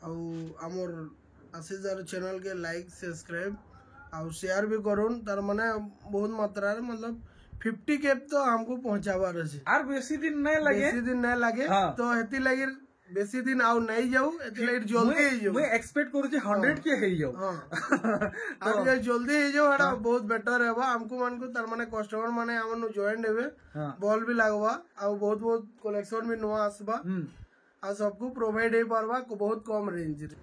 आमर आशीष चैनल के like subscribe आउ शेयर भी करूँ तार माने बहुत मात्रा मतलब 50 के तो हमको पहुंचाबार अच्छे आर बेसी दिन नहीं लगे हाँ। तो हेती लगी बेसी दिन आउ नहीं जाऊ जल्दी ही जाऊ मैं एक्सपेक्ट करू 100 के हे जाऊ हां तो जल्दी ही जाऊ एटा बहुत बेटर हेबा हमको मन को तार माने कस्टमर माने हमन जॉइन हेबे बॉल भी लागवा आ बहुत बहुत कलेक्शन भी नवा आसबा आ सबको प्रोवाइड हे परबा बहुत कम रेंज रे।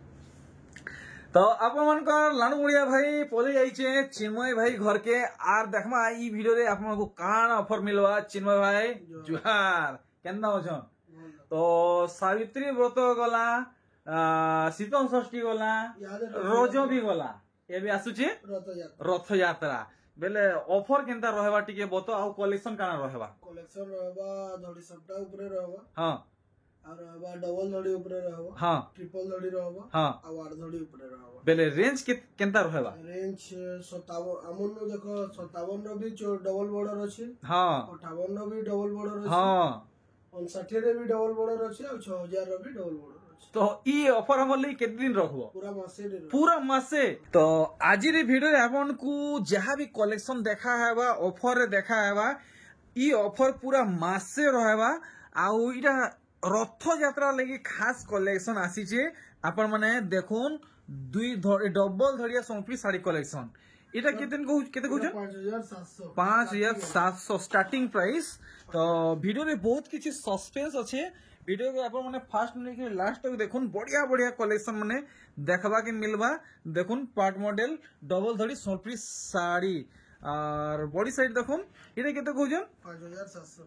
तो आपण मनकर लानु मुड़िया भाई पहुंच जाइए चिन्मय भाई घर के आर देखमा ई वीडियो रे आपण को कान ऑफर मिलवा चिन्मय भाई जुहार केना होछन तो सावित्री व्रत गला शीतल षष्ठी गला रज भी गला ए भी आसुची रथ यात्रा बेले ऑफर केनता रहबा टिके बतो आ कलेक्शन काना रहबा धड़ी सबटा ऊपर रहबा हां और डबल धड़ी ऊपर रहबा हां ट्रिपल धड़ी रहबा हां और 8 धड़ी ऊपर रहबा बेले रेंज केनता रहबा रेंज 57 हमन देखो 57 रो भी डबल बॉर्डर अछि हां 58 रो भी डबल बॉर्डर अछि हां 59 रे भी डबल बॉर्डर अछि और 6000 रो भी डबल बॉर्डर अछि। तो ई ऑफर हमर ਲਈ केते दिन रखबो पूरा मासे तो आज रे वीडियो रे आपन को जहां भी कलेक्शन देखा हेबा ऑफर रे देखा हेबा ई ऑफर पूरा मासे रहबा आउ इटा रथ यात्रा लगी खास कलेक्शन आसी छे आपण माने देखुन दुई डबल धड़िया सोंपली साड़ी कलेक्शन इटा केते कहू 5700 स्टार्टिंग प्राइस। तो वीडियो रे बहुत किछि सस्पेंस अच्छे वीडियो को आपण माने फास्ट लेके लास्ट तक देखुन बढ़िया बढ़िया कलेक्शन माने देखबा के मिलबा देखुन पार्ट मॉडल डबल धड़ी सोंपली साड़ी और बॉडी साइड देखुन इटा केते कहू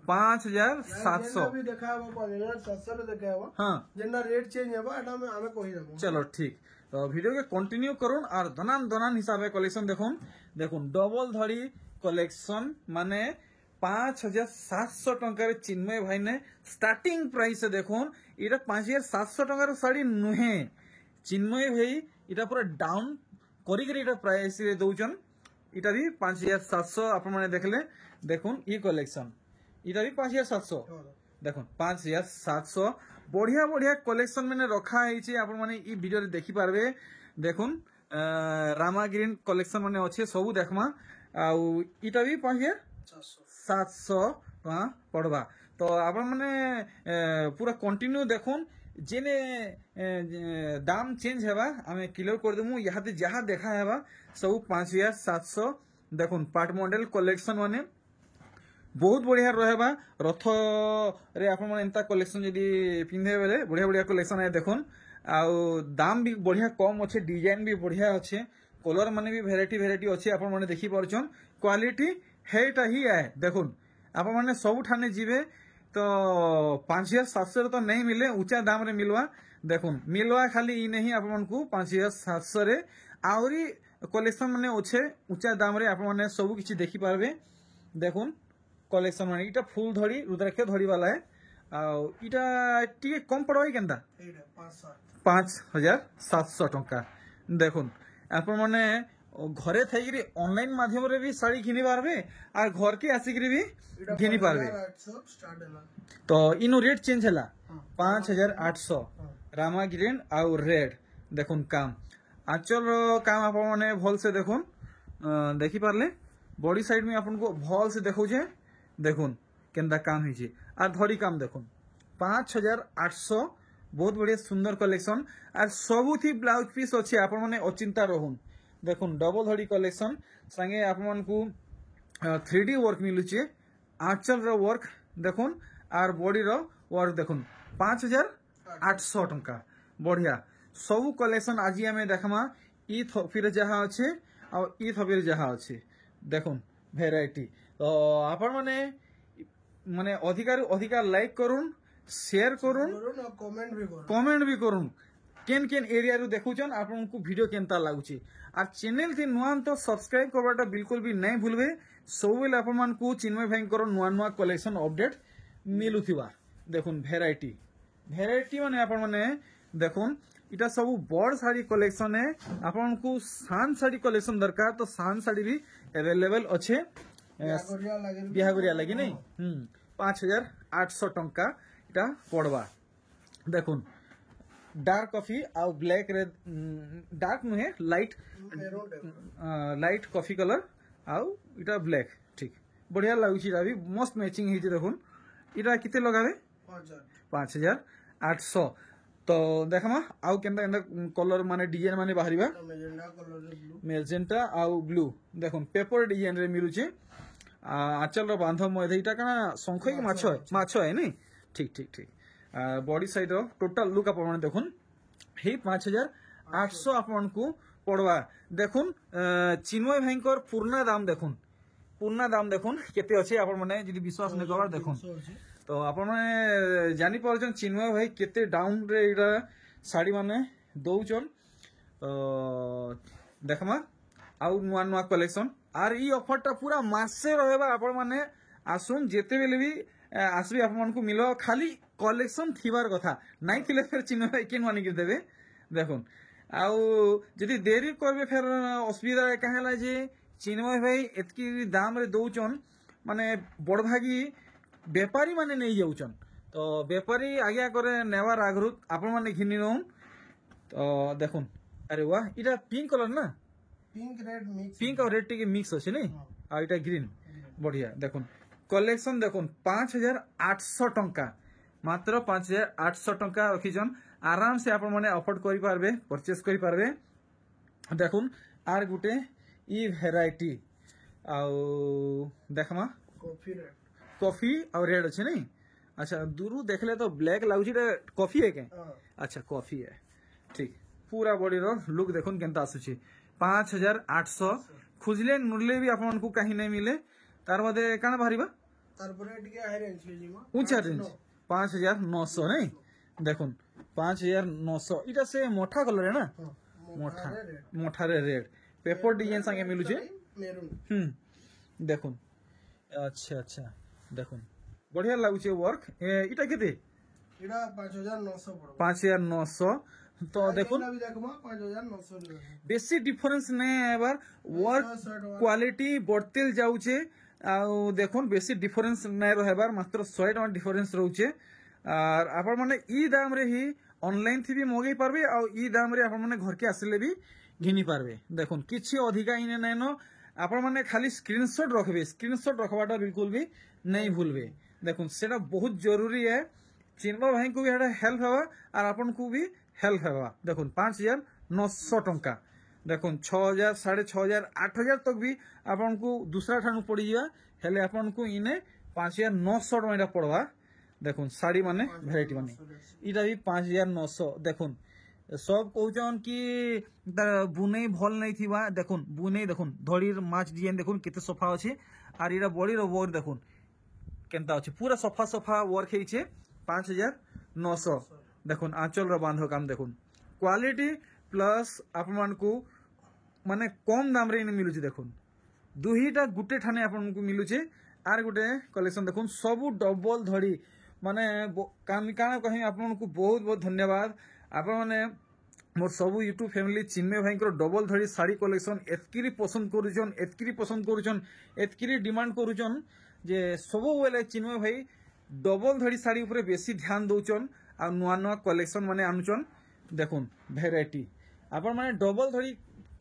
5700 भी देखाबो 5700 रे देखाबो हां जेना रेट चेंज हेबा एटा में हमें कहि देबो। चलो ठीक तो वीडियो के कंटिन्यू करूँ और दनान हिसाब से कलेक्शन देखुन डबल धड़ी कलेक्शन माने 5700 टंकार चिन्मय भाई ने स्टार्टिंग प्राइस से देखुन इटा 5700 टंकार साड़ी नुहे चिन्मय भाई इटा पूरा डाउन करी प्राइस रे दउचन इटा भी 5700 आपण माने देखले देखुन ई कलेक्शन इटा भी 5700 देखुन 5700 बढ़िया बढ़िया कलेक्शन मैंने रखा है आपण माने ई वीडियो रे देखि पारबे देखुन रामा ग्रीन कलेक्शन माने अच्छे सब देखमा आउ इटा भी 5700 पड़वा तो आपण माने पूरा कंटिन्यू देखुन जेने दाम चेंज हेबा हमें क्लियर कर देमु यहाँ जहाँ देखा हेबा सब 5700 देखुन पार्ट मॉडल कलेक्शन माने बहुत बढ़िया रहबा रथ रे आपण माने एंता कलेक्शन जदी पिंधे बेले बढ़िया बढ़िया कलेक्शन है देखुन आउ दाम भी बढ़िया कम अच्छे डिजाइन भी बढ़िया अच्छे कलर माने भी वेराइटी अच्छे आपण माने देखि परछन क्वालिटी हेटा ही है देखुन आपण माने सब ठाने जीवे तो 5700 तो नहीं मिले ऊंचा दाम रे मिलवा देखुन मिलवा खाली ई नहीं आपण को 5700 रे आउरी कलेक्शन माने अच्छे ऊंचा दाम रे आपण माने सब किछि देखि पारबे देखुन कलेक्शन माने इटा फुल धड़ी रुद्राक्ष धड़ी वाला है आ इटा टिके कम पड़ो केनता 5700 टंका देखुन आपण माने घरे थैकरी ऑनलाइन माध्यम रे भी साड़ी घिनी पारबे और घर के आसिकरी भी घिनी पारबे तो इनो रेट चेंज हला 5800 रामा ग्रीन आउ रेड देखुन काम आंचल काम आपण माने भल से देखुन देखि पारले बॉडी साइड में आपन को भल से देखौ जे देखुन केंदा काम हिजे और धड़ी काम देखुन 5800 बहुत बढ़िया सुंदर कलेक्शन और सबुथी ब्लाउज पीस अच्छे आपण माने अचिंता रहून देखुन डबल धड़ी कलेक्शन संगे आपन को 3D वर्क मिलुचे आंचल रो वर्क देखुन और बॉडी रो वर्क देखुन 5800 टंका बढ़िया सब कलेक्शन आज हमें देखमा ई फिर जहाँ अच्छे और ई थबिर जहाँ अच्छे देखुन वेराइटी तो आपण माने माने अधिका लाइक करूँ शेयर करूँ कमेंट भी करूँ केन केन एरिया रू देखुचन आपन को वीडियो केनता लागुची और चैनल थी नुआन तो सब्सक्राइब करवाटा बिल्कुल भी नहीं भूलबे सब बेले आपण मान को चिन्मय भाई को नुआ कलेक्शन अपडेट मिलुथिबा देखुन वेराइटी माने आपण माने देखुन इटा सब बड़ साड़ी कलेक्शन है आपण को सान साड़ी कलेक्शन दरकार तो सान साड़ी भी अवेलेबल अच्छे बिहागरिया लगी नहीं 5800 टंका इटा पड़वा देखुन डार्क कॉफी आ ब्लैक रे डार्क नुहे लाइट कॉफी कलर आउ इटा ब्लैक ठीक बढ़िया लाଗୁଛି इटा भी मस्त मैचिंग ହେଇଛି देखुन इटा किते लगावे 5800 तो देखमा आउ केनता केनता कलर माने डिजाइन माने बाहरिबा मेजेंटा आउ ब्लू देखुन पेपर डिजाइन रे मिलुचे आंचल रो बांधव मध्ये इटा कना संखई माछो है नहीं ठीक ठीक ठीक बॉडी साइड रो टोटल लुक अपन माने देखुन हे 5800 अपन को पड़वा देखुन चिन्मय भाईकर पूर्ण दाम देखुन केते अछि अपन माने जदि विश्वास नै करबार देखुन तो अपन माने जानि परछन चिन्मय भाई केते डाउन रे इटा साड़ी माने दउचन तो देखमा आउ नुआ नुआ कलेक्शन आर ई ऑफर टा पूरा मासे रहबा अपन माने आसुन जेते बेले भी आसबी अपन मन को मिलो खाली कलेक्शन थिबार कथा नाइ थिले फिर चिन्मय भाई केन माने गिर देबे देखुन आउ जदि देरी करबे फिर असुविधा कहला जे चिन्मय भाई एतकी दाम रे दउचन माने बड़भागी व्यापारी माने नहीं जाउचन तो व्यापारी आज्ञा करे नेवार आगरु आपण माने घिनि नउन तो देखुन अरे वाह इटा पिंक कलर ना पिंक और रेड टी मिक्स अछि नै आ इटा ग्रीन बढ़िया देखुन कलेक्शन देखुन 5800 टंका मात्र 5800 टंका रखिजन आराम से आपण माने अफोर्ड करि पारबे परचेस करि पारबे देखुन आर गुटे ई वैरायटी आउ देखमा कॉफी और रेड अच्छे नहीं अच्छा दूर देखले तो ब्लैक लागुची कॉफी है के अच्छा कॉफी है ठीक पूरा बॉडी रो लुक देखुन केनता आसुची 5800 खुजले नुरले भी आपन को कहीं नहीं मिले तार बादे काना बाहरीबा तार परे टिके हाई रेंज लेजिमा ऊंचा रेंज 5900 नहीं देखुन 5900 इटा से मोटा कलर है ना मोटा रेड पेपर डिजाइन संगे मिलुचे देखुन अच्छा अच्छा देखुन बढ़िया लागुचे वर्क इटा केते इटा 5900 तो देखुन बेसी डिफरेंस ने एबार वर्क क्वालिटी बढ़तेल जाउचे आ देखुन बेसी डिफरेंस नै रहबार मात्र 100 टका डिफरेंस रहउचे और आपण माने ई दाम रे ही ऑनलाइन थी भी मगै पारबे आ ई दाम रे आपण माने घर के आसले भी घिनी पारबे देखुन किछि अधिका इने नैनो आपण माने खाली स्क्रीनशॉट रखबे स्क्रीनशॉट रखबाटा बिल्कुल भी नहीं भूलबे देखुन सेटा बहुत जरूरी है चिन्मय भाई को भी हेल्प हेबा और आपन को भी हेल्प हेबा देखुन 5900 टंका देखुन 6000 6500 8000 तक भी आपन को दूसरा ठानु पड़ी जा हेले आपन को इने 5900 टका पड़वा देखुन साड़ी माने वैरायटी माने इटा भी 5900 देखुन सब कहउचन कि बुनै भल नहीं थिबा देखुन बुनै देखुन धड़ीर माछ डिजाइन देखुन केते सफा अछि आर इरा बॉडी रो वर्क देखुन केनता अछि पूरा सफा सफा वर्क हेइछे 5900 देखुन आंचल रो बांधो काम देखुन क्वालिटी प्लस आपमान को माने कम दाम रे मिलुछि देखुन दुहीटा गुटे ठाने आपन को मिलुछि आर गुटे कलेक्शन देखुन सबु डबल धड़ी माने काम काना कहि आपन को बहुत बहुत धन्यवाद आपन माने मोर सबु यूट्यूब फैमिली चिन्मय भाई को डबल धड़ी साड़ी कलेक्शन एतकिरी पसंद करूछन एतकिरी डिमांड करूछन जे सबु बेले चिन्मय भाई डबल धड़ी साड़ी ऊपर बेसी ध्यान दउछन आ नुआ नुआ कलेक्शन माने आनुछन देखुन वैरायटी आपन माने डबल धड़ी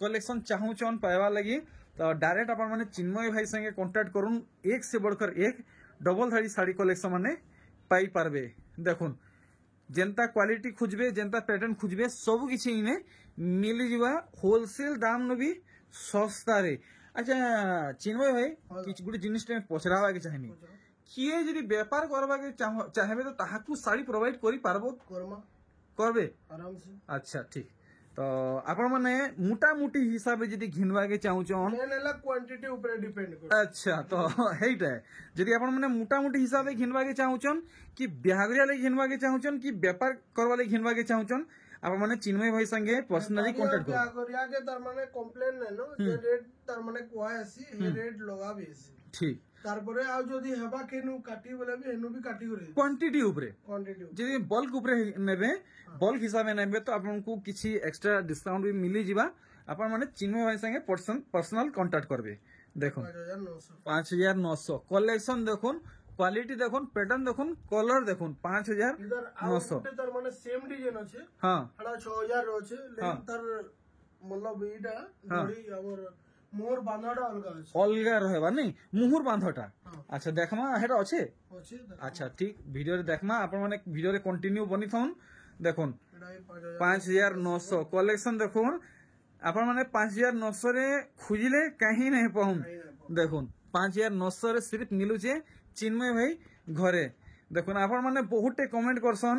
कलेक्शन चाहूछन पाएवा लगी तो डायरेक्ट आपन माने चिन्मय भाई संगे कांटेक्ट करूँ एक से बढ़कर एक डबल धड़ी साड़ी कलेक्शन माने पाई पारबे देखुन जेंता क्वालिटी खुजबे जेंता पैटर्न खुजबे सब किछि इने मिली जिवा होलसेल दाम न भी सस्ता रे अच्छा चिन्मय भाई किछ गुडी जिनिस टे पचरावा के चाहिनी किए जदी व्यापार करबा के चाहेबे तो ताहाकू साड़ी प्रोवाइड करी पारबो करबे आराम से अच्छा ठीक तो आपण माने मोटा मोटी हिसाब जदी घिनवा के चाहूचन नेला क्वांटिटी ऊपर डिपेंड कर अच्छा तो हेइटा जदी आपण माने मोटा मोटी हिसाब घिनवा के चाहूचन कि ब्याहगरिया ले घिनवा के चाहूचन कि व्यापार करवा ले घिनवा के चाहूचन आपण माने चिन्मय भाई संगे पर्सनली कांटेक्ट कर ब्याहगरिया के तार माने कंप्लेन नै नो जे रेट तार माने कोआ आसी हे रेट लगाबे ठीक तारपरे आ जदी हेबा केनु काटी बोले भी हेनु भी काटी करे क्वांटिटी ऊपर जदी बल्क ऊपर नेबे बल्क हिसाब में नेबे तो आपन को किछि एक्स्ट्रा डिस्काउंट भी मिली जिबा आपन माने चिन्मय भाई संगे पर्सनल कांटेक्ट करबे देखो 5900 कलेक्शन देखुन क्वालिटी देखुन पैटर्न देखुन कलर देखुन 5900 इधर आउट तार माने सेम डिजाइन अछि हां हड़ा 6000 रो अछि लेकिन तार मतलब इटा धड़ी हमर मोर बांधाटा अलगा रहबा नहीं मुहुर बांधटा अच्छा देखमा हेटा अछि अछि अच्छा ठीक वीडियो रे देखमा अपन माने वीडियो रे कंटिन्यू बनी थौन देखुन 5900 कलेक्शन देखुन अपन माने 5900 रे खुजिले कहीं नहीं पहुन देखुन 5900 रे सिर्फ मिलु छे चिन्मय भाई घरे देखुन अपन माने बहुत टे कमेंट करसन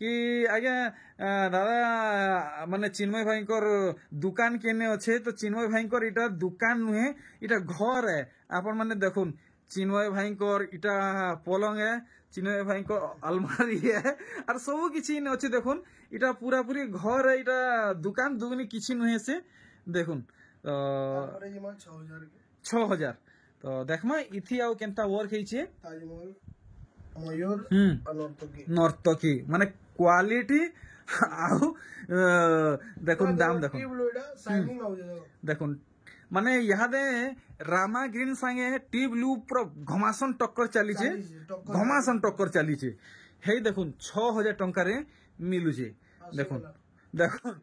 कि आगे दादा माने चिन्मय भाई दुकान केने अच्छे तो चिन्मय भाई इटा दुकान नुहे इटा घर है अपन माने देखुन चिन्मय भाई इटा पलंग है चिन्मय भाई अलमारी है और सब किसी अच्छे देखुन इटा पूरा पूरी घर है इटा दुकान दुगनी किसी नुहे से देखुन 6000 तो देखमा इथि आउ केनता वर्क हेचे ताजमहल मयूर नर्तकी माने क्वालिटी आउ देखुन दाम देखुन देखुन माने यहाँ दे रामा ग्रीन संगे टी ब्लू पूरा घमासन टक्कर चली छे घमासन टक्कर चली छे हे देखुन 6000 टंका रे मिलु छे देखुन देखुन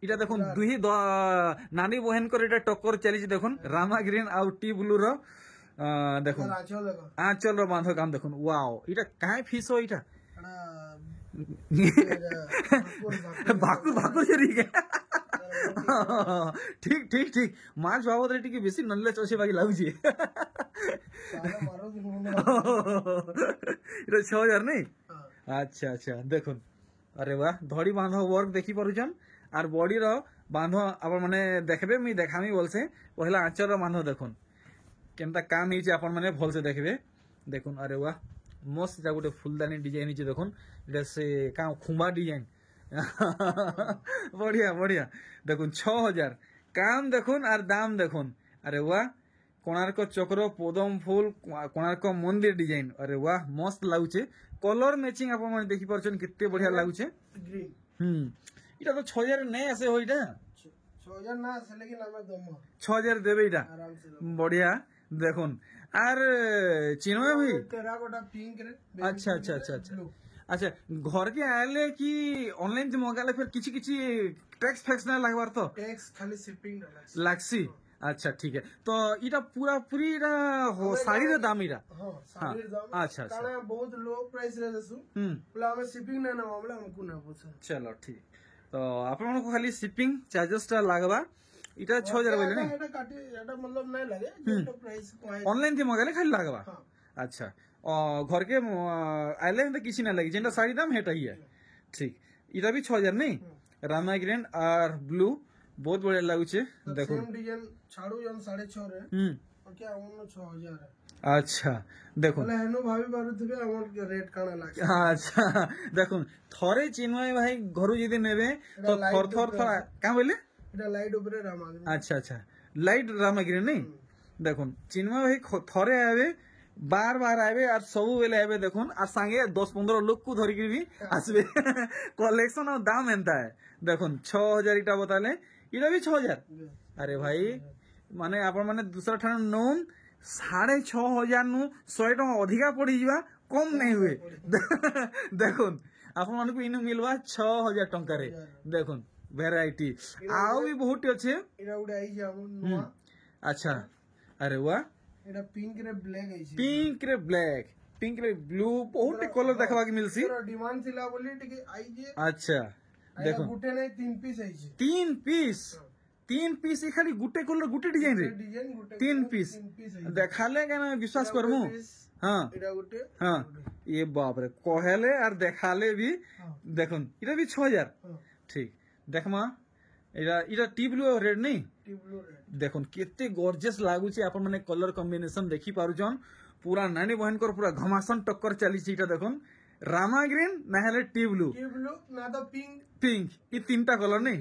इटा देखुन दुही नानी बहन को इटा टक्कर चली छे देखुन रामा ग्रीन आउ टी ब्लू रो देखुन आंचल रो बांधो काम देखुन वाओ इटा काहे फीस हो इटा भाकुर भाकुर जरी के ठीक ठीक ठीक मार्च बाबद रे टिके बेसी नॉलेज अछि बाकी लागुची इटा 6000 नहीं अच्छा अच्छा देखुन अरे वाह धड़ी बांधो वर्क देखि परुछन आर बॉडी रो बांधो अपन माने देखबे मी देखामी बोलसे पहला आंचल रो बांधो देखुन केनता काम हिचे अपन माने भल से देखबे देखुन अरे वाह मस्त जा गोटे फुलदानी डिजाइन हिचे देखुन इटा से का खुंबा डिजाइन बढ़िया बढ़िया देखुन 6000 काम देखुन आर दाम देखुन अरे वाह कोणार्क चक्र पदम फूल कोणार्क मंदिर डिजाइन अरे वाह मस्त लागुचे कलर मैचिंग अपन माने देखि परछन कितने बढ़िया लागुचे ग्रीन इटा तो 6000 नहीं आसे हो इटा 6000 ना आसे लेकिन हमें दम 6000 देबे इटा बढ़िया देखुन आर चिन्मय भाई टेराकोटा पिंक रे अच्छा अच्छा अच्छा अच्छा अच्छा घर के आले कि ऑनलाइन से मंगाले फिर किछि किछि टैक्स फैक्स ना लागबार तो टैक्स खाली शिपिंग लागसी अच्छा ठीक है तो इटा पूरा पूरी इटा हो साड़ी रे दाम इटा हां साड़ी रे दाम अच्छा अच्छा काना बहुत लो प्राइस रे दसु बोला हमें शिपिंग ना ना मामला हमको ना पूछो चलो ठीक तो आपन को खाली शिपिंग चार्जेस टा लागबा इटा 6000 बोले नहीं एटा काटी एटा मतलब नहीं लागे जेटा प्राइस ऑनलाइन से मंगाले खाली लागबा अच्छा घर के आइले तो किसी ना लगी जेंटा साड़ी दाम हेटा ही है ठीक इटा भी 6000 नहीं रामा ग्रीन और ब्लू बहुत बढ़िया लागुचे देखो सेम डिजाइन छाड़ू जन 6.5 रे और क्या 6000 है अच्छा देखो बोले हेनो भाभी बारुथबे हमर रेट काना लागे अच्छा देखो थरे चिन्मय भाई घरु जदी नेबे तो थर थर थर का बोले इटा लाइट ऊपर रामा ग्रीन अच्छा अच्छा लाइट रामा ग्रीन नहीं देखो चिन्मय भाई थरे आवे बार बार आवे और सब बेले आवे देखुन आ संगे 10-15 लोग को धरिक भी आसबे कलेक्शन और दाम एंता है देखुन 6000 इटा बताले इटा भी 6000 अरे भाई माने आपण माने दूसरा ठान नोन 6500 नु 100 टका अधिका पड़ी जीवा कम नहीं हुए देखुन आपण माने को इनु मिलवा 6000 टका रे देखुन वैरायटी आउ भी बहुत अच्छे इरा उडे आई जामु अच्छा अरे वाह एटा पिंक रे ब्लैक है पिंक रे ब्लू बहुत कलर देखबा के मिलसी एरा डिमांड थिला बोली टिके आई जे अच्छा देखो गुटे नहीं 3 पीस है जे 3 पीस ई खाली गुटे कलर गुटे डिजाइन रे डिजाइन गुटे 3 पीस देखाले केना विश्वास करमु हां एटा गुटे हां ये बाप रे कहले और देखाले भी देखुन इटा भी 6000 ठीक देखमा इटा टी ब्लू रेड नहीं देखुन केते गॉर्जियस लागुची आपण माने कलर कॉम्बिनेशन देखि पारुछन पूरा नानी बहन को पूरा घमासन टक्कर चली छी इटा देखुन रामा ग्रीन ना हेले टी ब्लू ना तो पिंक ई तीनटा कलर नहीं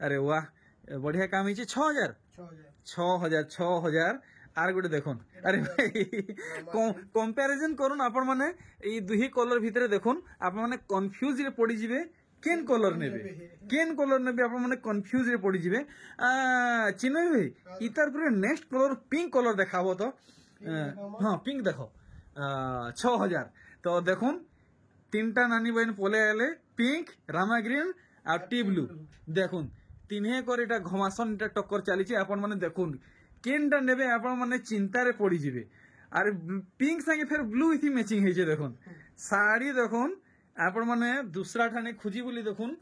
अरे वाह बढ़िया काम हिची 6000 आर गोटे देखुन अरे भाई कंपैरिजन करूँ आपण माने ई दुही कलर भितरे देखुन आपण माने कंफ्यूज रे पड़ी जिवे केन कलर नेबे आपण माने कंफ्यूज रे पड़ी जिवे चिन्मय भाई इतार पूरे नेक्स्ट कलर पिंक कलर देखाबो तो हां पिंक देखो 6000 तो देखुन तीनटा नानी बहन पले आले पिंक रामा ग्रीन आ टी ब्लू देखुन तीने कर इटा घमासन इटा टक्कर चली आपण माने देखुन केनटा नेबे आपण माने चिंता रे पड़ी जिवे आर पिंक संगे फिर ब्लू इथि मैचिंग हे जे देखुन साड़ी देखुन आपण माने दूसरा ठाने खुजी बोली देखुन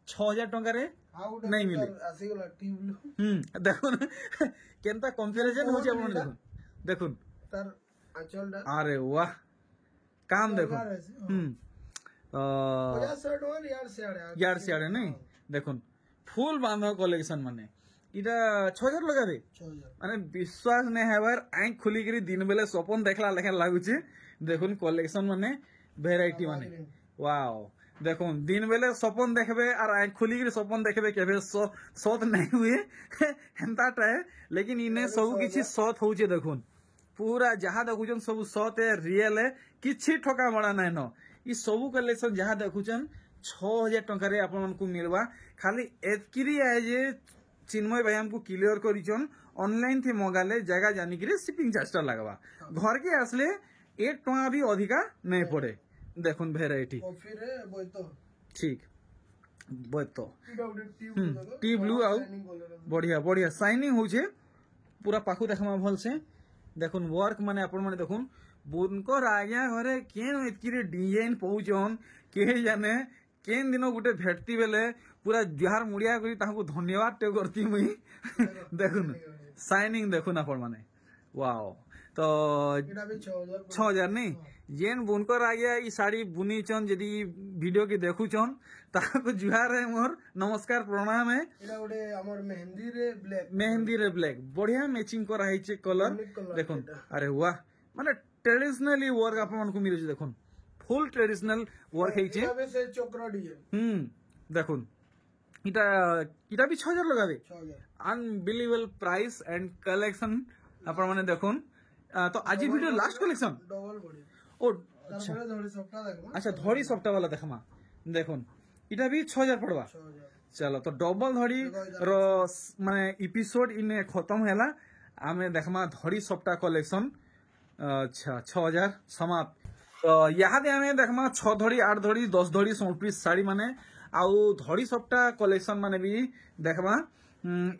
6000 टंका रे नहीं मिले आसीगला टी ब्लू देखुन केनता कंपैरिजन हो जे आपण देखुन देखुन तार आंचलडा अरे वाह काम देखो यार से आड़े नहीं देखुन फुल बांधा कलेक्शन माने इटा 6000 लगाबे माने विश्वास नहीं हेबार आंख खुली करी दिन बेले सपन देखला लेखा लागुचे देखुन कलेक्शन माने वेराइटी माने वाओ देखुन दिन बेले सपन देखबे और आंख खुली करी सपन देखबे केबे सत नहीं हुए हेंता टाए लेकिन इने सब किछि सत होउचे देखुन पूरा जहाँ देखुचन सब सत है रियल है किछि ठका बड़ा नहीं न ई सब कलेक्शन जहाँ देखुचन 6000 टंका रे आपन मन को मिलवा खाली एतकिरी आए जे चिन्मय भाई हमको क्लियर करिचन ऑनलाइन थे मंगाले जगह जानी कि शिपिंग चार्ज टा लगवा घर के आसले 1 टका भी अधिका नहीं पड़े देखुन वेराइटी ठीक बोतो टी ब्लू आउ बढ़िया बढ़िया शाइनिंग होचे पूरा पाखु देखमा भल से देखुन वर्क माने आपण माने देखुन बुनकर आज्ञा घरे केन इतकी डिजाइन पहुचन के जाने केन दिन गुटे भेटती बेले पूरा जुहार मुड़िया करी ताको धन्यवाद टे करती मुई देखुन शाइनिंग देखुन आपण माने वाओ तो 6000 नहीं जेन बुनकर आज्ञा ई साड़ी बुनी चन यदि वीडियो के देखुचन ताको जुहार है मोर नमस्कार प्रणाम है एला ओडे हमर मेहंदी रे ब्लैक बढ़िया मैचिंग करा है कलर देखुन अरे वाह माने ट्रेडिशनली वर्क आप मन को मिले देखुन फुल ट्रेडिशनल वर्क है से चक्र डिजाइन देखुन इटा इटा भी 6000 लगाबे अनबिलीवेबल प्राइस एंड कलेक्शन आपण माने देखुन तो आज video last collection double body ओ अच्छा धड़ी सप्ताह वाला देखमा देखुन इटा भी 6000 पड़वा चलो तो डबल धड़ी रो माने एपिसोड इने खत्म हैला आमे देखमा धड़ी सप्ताह कलेक्शन अच्छा 6000 समाप्त तो यहाँ दे हमें देखमा 6 धड़ी 8 धड़ी 10 धड़ी 16 पीस साड़ी माने आउ धड़ी सप्ताह कलेक्शन माने भी देखमा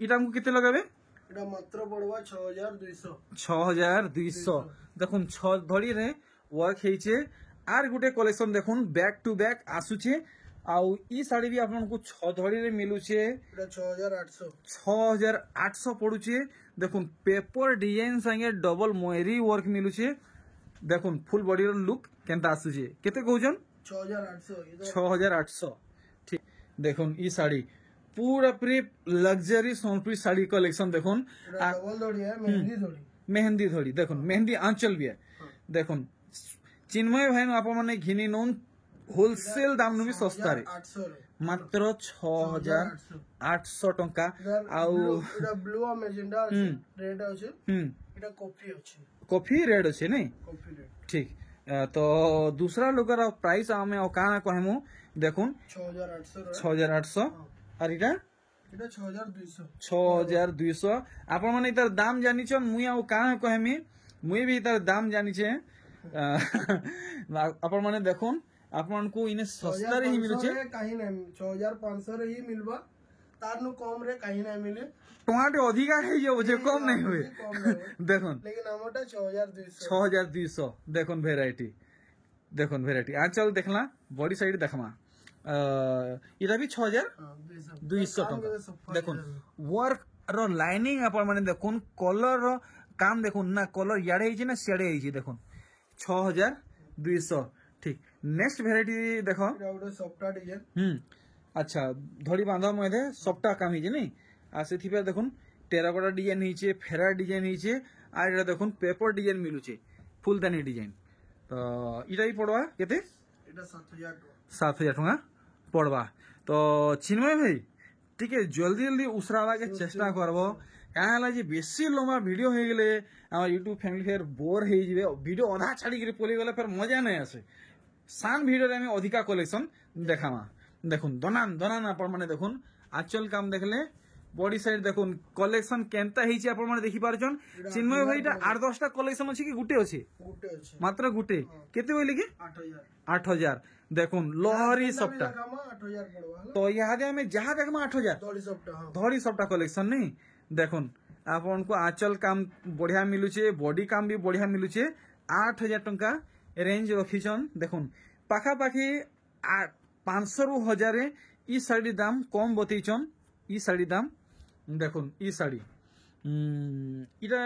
इटा हमको कितने लगाबे इटा मात्र पड़वा 6200 6200 देखुन 6 धड़ी रे वर्क हेचे आर गुटे कलेक्शन देखुन बैक टू बैक आसुचे आउ ई साड़ी भी आपन को 6 धड़ी रे मिलुचे इटा 6800 पड़ुचे देखुन पेपर डिजाइन संगे डबल मोहरी वर्क मिलुचे देखुन फुल बॉडी रो लुक केनता आसुचे केते कहउजन 6800 ठीक देखुन ई साड़ी पूरा पूरी लग्जरी सोनपुरी साड़ी कलेक्शन देखुन डबल धड़ी है मेहंदी धड़ी देखुन मेहंदी आंचल भी है देखुन चिन्मय भाई आप माने घिनी नोन होलसेल दाम नु भी सस्ता रे मात्र 6800 टंका आउ इटा ब्लू आ मेजेंडा अछि रेड अछि इटा कॉफी रेड अछि नै कॉफी रेड ठीक तो दूसरा लोगर प्राइस हमें काना कहमु देखुन 6800 और इटा 6200 आपण माने इतर दाम जानि छन मुई आ काना कहमी मुई भी इतर दाम जानि छे आपण माने देखुन आपण को इने सस्ता रे ही मिलु छे काहे नै 6500 रे ही मिलबा तार नु कम रे काहे नै मिले टमाटे अधिका है जे कम नहीं हुए देखुन लेकिन हमटा 6200 देखुन वेराइटी आंचल देखला बॉडी साइड देखमा इरा भी 6200 टंका देखुन वर्क रो लाइनिंग आपण माने देखुन कलर रो काम देखुन ना कलर याडे हिची ना सियाडे हिची देखुन 6200 ठीक नेक्स्ट वेराइटी देखो सॉफ्टा डिजाइन अच्छा धड़ी बांधा मधे सॉफ्टा काम हिची नै आ से थिबे देखुन टेराकोटा डिजाइन हिचे फेरा डिजाइन हिचे आ एटा देखुन पेपर डिजाइन मिलुचे फुलदानी डिजाइन तो इटा ही पड़वा केते एटा 7000 टका पड़वा तो चिन्मय भाई ठीक है जल्दी उसरावा के चेष्टा करबो काला जे बेसी लंबा वीडियो हे गेले आ YouTube फैमिली फेर बोर हे जिवे वीडियो आधा छाड़ी के पोली गेले फेर मजा नै आसे सान वीडियो रे में अधिका कलेक्शन देखामा देखुन दनान आपण माने देखुन आंचल काम देखले बॉडी साइड देखुन कलेक्शन केनता हिची आपण माने देखि पारछन चिन्मय भाईटा 8-10टा कलेक्शन अछि कि गुटे अछि मात्र गुटे केते होइले कि 8000 देखुन लहरी सप्ता तो यादे हमें जहां देखमा 8000 धड़ी सप्ता कलेक्शन नहीं देखुन आपन को आंचल काम बढ़िया मिलुचे बॉडी काम भी बढ़िया मिलुचे 8000 टंका रेंज रखिछन देखुन पाखा पाखी 500 रु 1000 ई साड़ी दाम कम बतैछन ई साड़ी दाम देखुन ई साड़ी इटा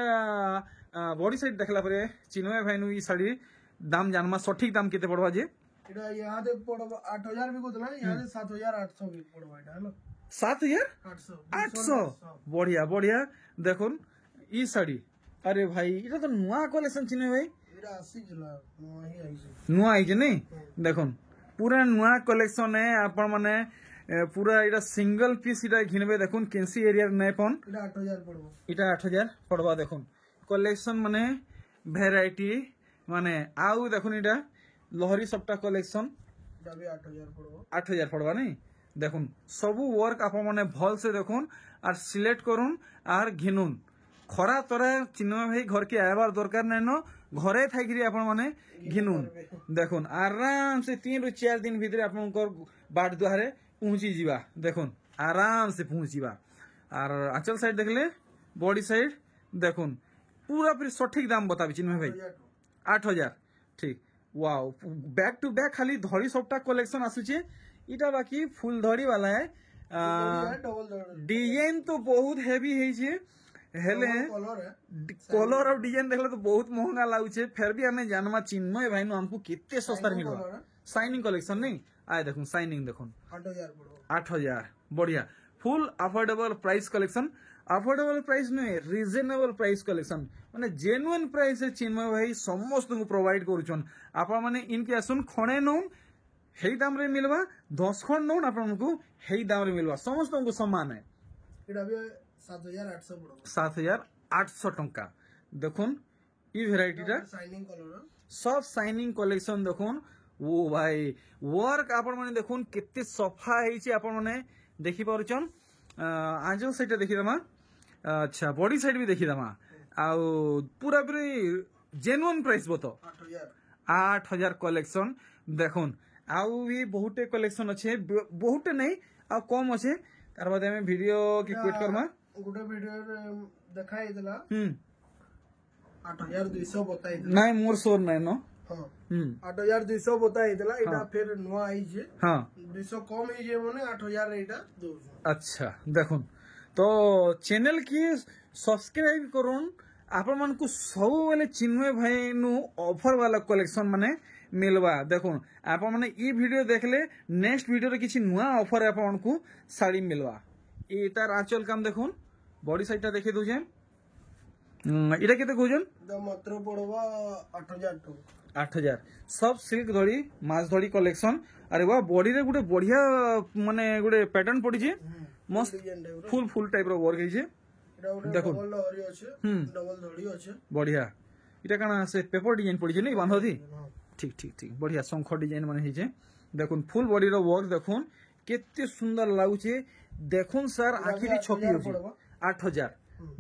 बॉडी साइड देखला परे चिन्मय भाईनु ई साड़ी दाम जानमा सठिक दाम केते पड़वा जे इटा यादे पड़वा 8000 भी कोतला यादे 7800 भी पड़वा इटा हलो 7800 बढ़िया बढ़िया देखुन ई साड़ी अरे भाई इटा तो नुआ कलेक्शन चिन्मय भाई इटा आसी जला नुआ आई जे नहीं देखुन पूरा नुआ कलेक्शन है आपण माने पूरा इटा सिंगल पीस इटा घिनबे देखुन केंसी एरिया नै पन इटा 8000 पड़बो इटा 8000 पड़बा देखुन कलेक्शन माने वैरायटी माने आउ देखुन इटा लहरी सप्ता कलेक्शन इटा भी 8000 पड़बो 8000 पड़बा नहीं देखुन सबु वर्क आप माने भल से देखुन और सिलेक्ट करुन और घिनुन खरा तोरा चिन्मय भाई घर के आबार दरकार नै न घरे थाइकरी आपण माने घिनुन देखुन आराम से 3 रु 4 दिन भीतर आपनकर बाट द्वारे पहुंची जीवा देखुन आराम से पहुंचीवा और आंचल साइड देखले बॉडी साइड देखुन पूरा फिर सठिक दाम बताबी चिन्मय भाई 8000 ठीक वाओ बैक टू बैक खाली धड़ी सबटा कलेक्शन आसुचे इटा बाकी फुल धड़ी वाला है डिजाइन तो बहुत हेवी है जे हेले कलर और डिजाइन देखले तो बहुत महंगा लागुचे फिर भी हमें जानवा चिन्मय भाई नु हमको कितने सस्ता मिलवा शाइनिंग कलेक्शन नहीं आए देखुन शाइनिंग देखुन 8000 बढ़िया full affordable price collection affordable price नुहे रिजनेबल प्राइस कलेक्शन माने जेन्युइन प्राइस है चिन्मय भाई समस्त को प्रोवाइड करूछन आपा माने इनके आसुन खणे नो हेई दाम रे मिलवा 10 खण नो आपन को हेई दाम रे मिलवा समस्त को समान है इडा भी 7800 पड़ो 7800 टंका देखुन ई वैरायटी टा शाइनिंग कलर सब शाइनिंग कलेक्शन देखुन वो भाई वर्क आपण माने देखुन केते सफा हेची आपण माने देखि पारुचन आजो साइड देखि दमा अच्छा बॉडी साइड भी देखि दमा आ पूरा पूरी जेन्युइन प्राइस बतो 8000 कलेक्शन देखुन आउ भी बहुते कलेक्शन अच्छे बहुते नहीं आ कम अच्छे तार बाद हमें वीडियो की क्विट करमा गुटे वीडियो देखाई देला 8200 बताई नहीं मोर सोर नहीं नो हां 8200 बताई देला इटा फिर नुआ आई जे हां 200 कम ही जे माने 8000 रे इटा दो अच्छा देखुन तो चैनल की सब्सक्राइब करूँ आपण मन को सब बेले चिन्मय भाई नु ऑफर वाला कलेक्शन माने मिलवा देखुन आपण माने ई वीडियो देखले नेक्स्ट वीडियो रे किछि नुआ ऑफर आपण को साड़ी मिलवा ई तार आंचल काम देखुन बॉडी साइड ता देखि दोजे इटा केते कोजन द मात्र पड़वा 8000 टो 8000 सब सिल्क धड़ी माछ धड़ी कलेक्शन अरे वाह बॉडी रे गुटे बढ़िया माने गुटे पैटर्न पड़ी जे मस्त फुल फुल टाइप रो वर्क है जे देखो डबल लहरी আছে डबल धड़ी আছে बढ़िया इटा काना से पेपर डिजाइन पड़ी जे नहीं बांधो दी ठीक ठीक ठीक बढ़िया शंख डिजाइन माने हिजे देखुन फुल बॉडी रो वर्क देखुन केते सुंदर लागुचे देखुन सर आखिरी छपी होची 8000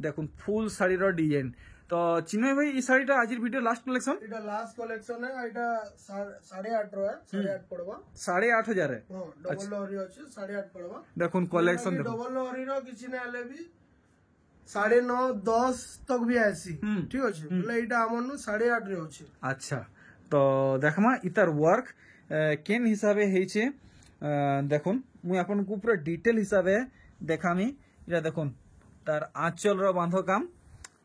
देखुन फुल साड़ी रो डिजाइन तो चिन्मय भाई ई साड़ीटा आज वीडियो लास्ट कलेक्शन इटा लास्ट कलेक्शन है इटा 8.5 रो है 8.5 पड़वा 8500 है हां डबल लहरी আছে 8.5 पड़वा देखुन कलेक्शन देखो डबल लहरी रो किछि नै आले भी 9.5 10 तक भी आसी ठीक अछि बोले इटा हमनु 8.5 रे अछि अच्छा तो देखमा इतार वर्क केन हिसाबे हेचे देखुन मु आपन को पूरा डिटेल हिसाबे देखामी इरा देखुन तार आंचल रो बांधो काम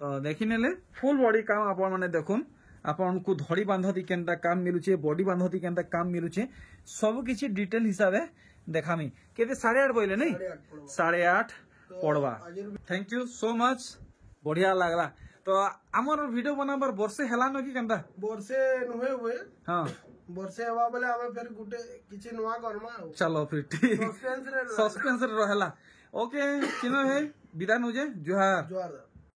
तो देखि नेले फुल बॉडी काम आपण माने देखुन आपण को धड़ी बांधती केनता काम मिलुचे बॉडी बांधती केनता काम मिलुचे सब किछि डिटेल हिसाबे देखामी केते 8.5 बोले नहीं 8.5 पड़वा थैंक यू सो मच बढ़िया लागला तो हमर वीडियो बनाबर वर्षे हेला न कि केनता वर्षे नहे हुए हां वर्षे हवा बोले हमें फिर गुटे किछि नवा करमा चलो फिर ठीक सस्पेंस रे रहला ओके चिन्मय भाई विदा नुजे जोहार